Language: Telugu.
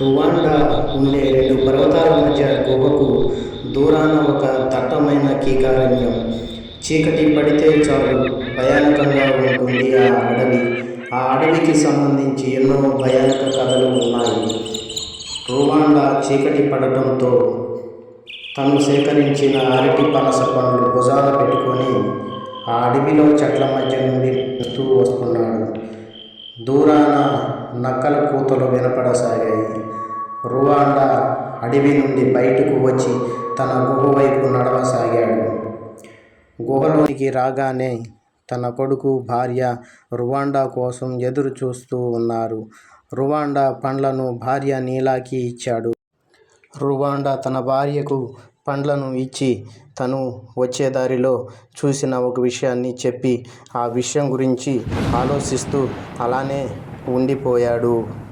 రువాండా ఉండే రెండు పర్వతాల మధ్య గుహకు దూరాన ఒక దట్టమైన కీకారణ్యం. చీకటి పడితే చాలు భయానకంగా ఉంటుంది ఆ అడవి. ఆ అడవికి సంబంధించి ఎన్నో భయానక కథలు ఉన్నాయి. రువాండా చీకటి పడటంతో తను సేకరించిన అరటి పనస పండ్లు భుజాన పెట్టుకొని ఆ అడవిలో చెట్ల మధ్య నుండి నడుస్తూ వస్తున్నాడు. దూరాన నక్కల కూతలు వినపడసాగాయి. రువాండా అడవి నుండి బయటకు వచ్చి తన గుహ వైపు నడవసాగాడు. గుహలోనికి రాగానే తన కొడుకు, భార్య రువాండా కోసం ఎదురు చూస్తూ ఉన్నారు. రువాండా పండ్లను భార్య నీలాకి ఇచ్చాడు. రువాండా తన భార్యకు పండ్లను ఇచ్చి తను వచ్చే దారిలో చూసిన ఒక విషయాన్ని చెప్పి ఆ విషయం గురించి ఆలోచిస్తూ అలానే ఉండిపోయాడు.